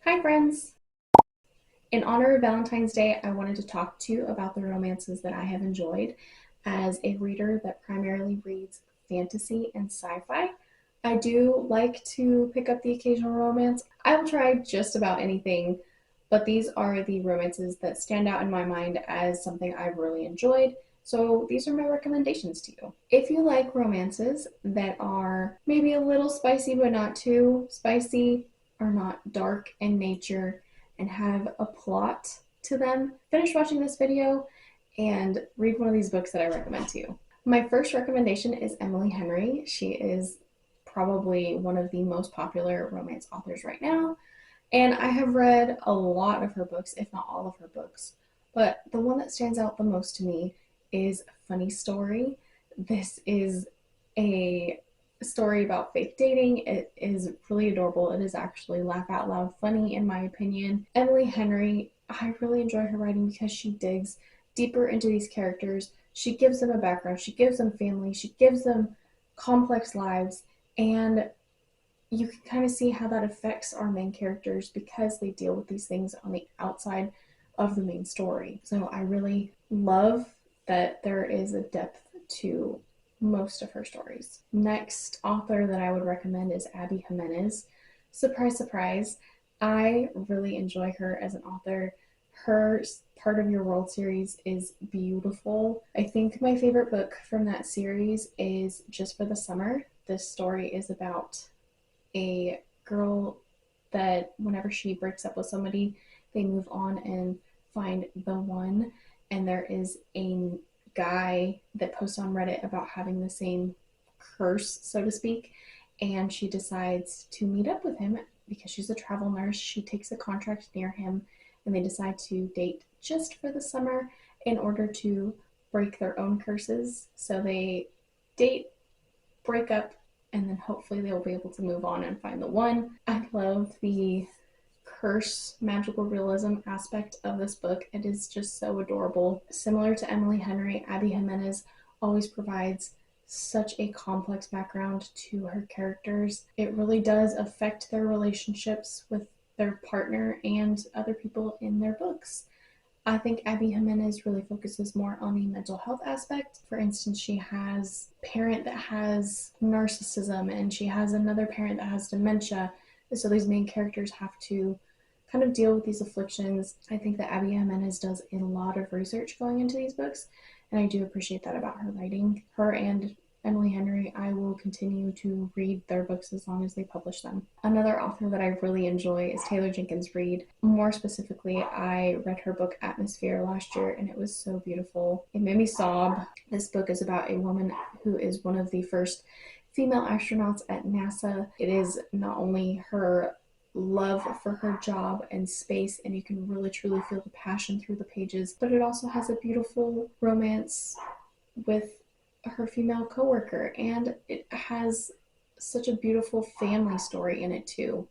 Hi friends! In honor of Valentine's Day, I wanted to talk to you about the romances that I have enjoyed. As a reader that primarily reads fantasy and sci-fi, I do like to pick up the occasional romance. I will try just about anything, but these are the romances that stand out in my mind as something I've really enjoyed. So these are my recommendations to you. If you like romances that are maybe a little spicy but not too spicy, are not dark in nature, and have a plot to them, finish watching this video and read one of these books that I recommend to you. My first recommendation is Emily Henry. She is probably one of the most popular romance authors right now, and I have read a lot of her books, if not all of her books. But the one that stands out the most to me is Funny Story. This is a story about fake dating. It is really adorable. It is actually laugh out loud funny, in my opinion. Emily Henry, I really enjoy her writing because she digs deeper into these characters. She gives them a background, she gives them family, she gives them complex lives, and you can kind of see how that affects our main characters because they deal with these things on the outside of the main story. So I really love that there is a depth to most of her stories. Next author that I would recommend is Abbi Jimenez. Surprise, surprise, I really enjoy her as an author. Her Part of Your World series is beautiful. I think my favorite book from that series is Just for the Summer. This story is about a girl that whenever she breaks up with somebody, they move on and find the one. And there is a guy that posts on Reddit about having the same curse, so to speak. And she decides to meet up with him because she's a travel nurse. She takes a contract near him and they decide to date just for the summer in order to break their own curses. So they date, break up, and then hopefully they'll be able to move on and find the one. I love the curse magical realism aspect of this book. It is just so adorable. Similar to Emily Henry, Abbi Jimenez always provides such a complex background to her characters. It really does affect their relationships with their partner and other people in their books. I think Abbi Jimenez really focuses more on the mental health aspect. For instance, she has a parent that has narcissism and she has another parent that has dementia. So these main characters have to kind of deal with these afflictions. I think that Abbi Jimenez does a lot of research going into these books, and I do appreciate that about her writing. Her and Emily Henry, I will continue to read their books as long as they publish them. Another author that I really enjoy is Taylor Jenkins Reid. More specifically, I read her book Atmosphere last year and it was so beautiful. It made me sob. This book is about a woman who is one of the first female astronauts at NASA. It is not only her love for her job and space, and you can really truly feel the passion through the pages, but it also has a beautiful romance with her female coworker, and it has such a beautiful family story in it too.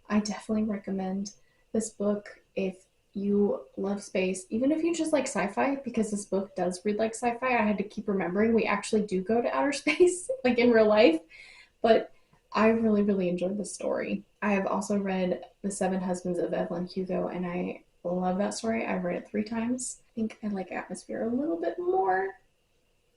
I definitely recommend this book if you love space, even if you just like sci-fi, because this book does read like sci-fi. I had to keep remembering we actually do go to outer space, like in real life, but I really, really enjoyed this story. I have also read The Seven Husbands of Evelyn Hugo, and I love that story. I've read it 3 times. I think I like Atmosphere a little bit more.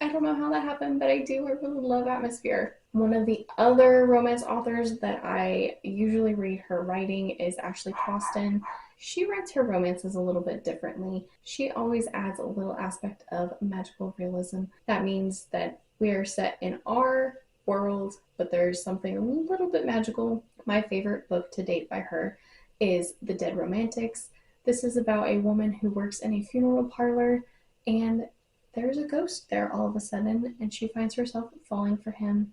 I don't know how that happened, but I do. I really love Atmosphere. One of the other romance authors that I usually read her writing is Ashley Poston. She writes her romances a little bit differently. She always adds a little aspect of magical realism. That means that we are set in our world, but there's something a little bit magical. My favorite book to date by her is The Dead Romantics. This is about a woman who works in a funeral parlor, and there's a ghost there all of a sudden, and she finds herself falling for him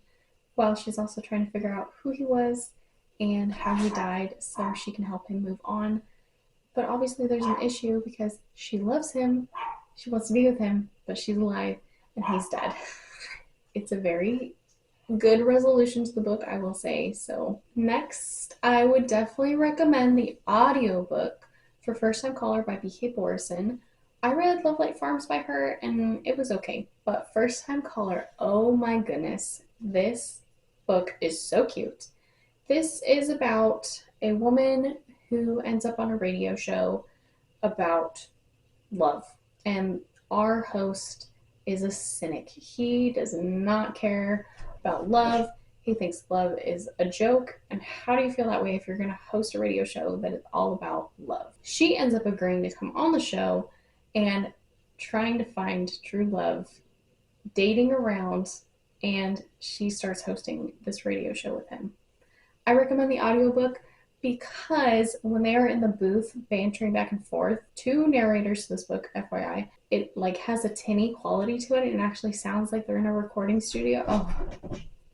while she's also trying to figure out who he was and how he died so she can help him move on. But obviously there's an issue because she loves him, she wants to be with him, but she's alive and he's dead. It's a very good resolution to the book, I will say. So next, I would definitely recommend the audiobook for First Time Caller by B.K. Borison. I read Love Light Farms by her and it was okay, but First Time Caller, oh my goodness, this book is so cute. This is about a woman who ends up on a radio show about love. And our host is a cynic. He does not care about love. He thinks love is a joke. And how do you feel that way if you're going to host a radio show that is all about love? She ends up agreeing to come on the show and trying to find true love, dating around, and she starts hosting this radio show with him. I recommend the audiobook because when they are in the booth bantering back and forth, two narrators to this book, FYI, it like has a tinny quality to it and it actually sounds like they're in a recording studio. Oh,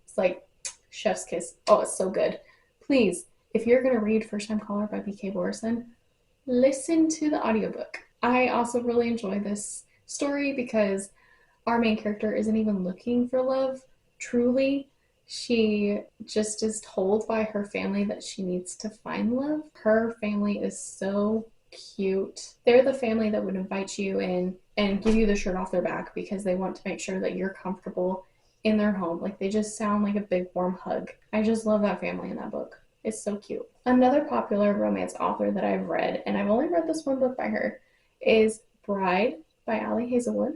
it's like chef's kiss. Oh, it's so good. Please, if you're going to read First Time Caller by B.K. Borison, listen to the audiobook. I also really enjoy this story because our main character isn't even looking for love, truly. She just is told by her family that she needs to find love. Her family is so cute. They're the family that would invite you in and give you the shirt off their back because they want to make sure that you're comfortable in their home. Like, they just sound like a big warm hug. I just love that family in that book. It's so cute. Another popular romance author that I've read, and I've only read this one book by her, is Bride by Allie Hazelwood.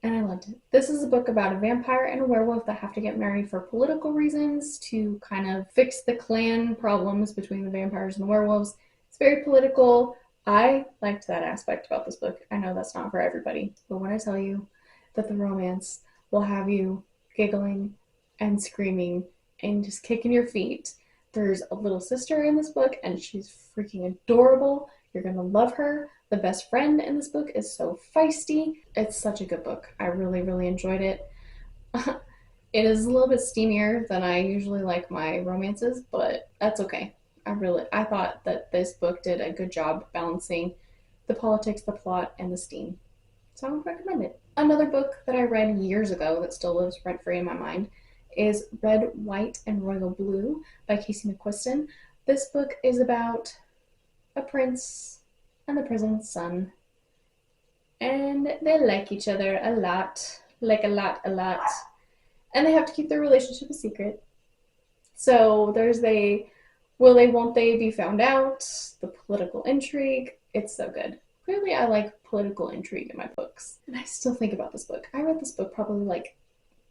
And I loved it. This is a book about a vampire and a werewolf that have to get married for political reasons to kind of fix the clan problems between the vampires and the werewolves. It's very political. I liked that aspect about this book. I know that's not for everybody, but when I tell you that the romance will have you giggling and screaming and just kicking your feet. There's a little sister in this book and she's freaking adorable. You're gonna love her. The best friend in this book is so feisty. It's such a good book. I really, really enjoyed it. It is a little bit steamier than I usually like my romances, but that's okay. I thought that this book did a good job balancing the politics, the plot, and the steam. So I would recommend it. Another book that I read years ago that still lives rent-free in my mind is Red, White, and Royal Blue by Casey McQuiston. This book is about a prince and the president's son. And they like each other a lot. Like a lot. And they have to keep their relationship a secret. So there's will they, won't they be found out? The political intrigue. It's so good. Clearly I like political intrigue in my books. And I still think about this book. I read this book probably like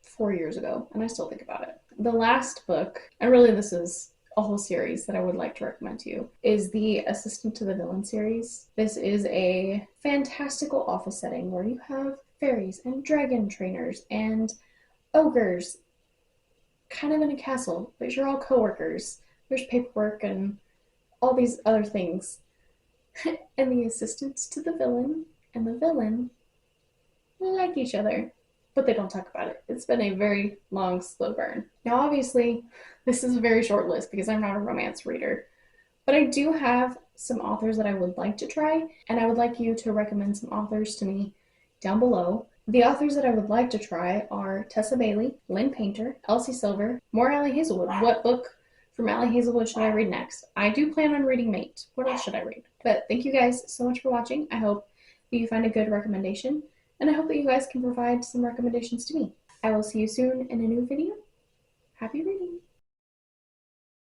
4 years ago, and I still think about it. The last book, and really this is a whole series that I would like to recommend to you, is the Assistant to the Villain series. This is a fantastical office setting where you have fairies and dragon trainers and ogres kind of in a castle, but you're all co-workers. There's paperwork and all these other things. And the assistants to the villain and the villain like each other, but they don't talk about it. It's been a very long, slow burn. Now, obviously, this is a very short list because I'm not a romance reader, but I do have some authors that I would like to try, and I would like you to recommend some authors to me down below. The authors that I would like to try are Tessa Bailey, Lynn Painter, Elsie Silver, more Allie Hazelwood. What book from Allie Hazelwood should I read next? I do plan on reading Mate. What else should I read? But thank you guys so much for watching. I hope that you find a good recommendation, and I hope that you guys can provide some recommendations to me. I will see you soon in a new video. Happy reading!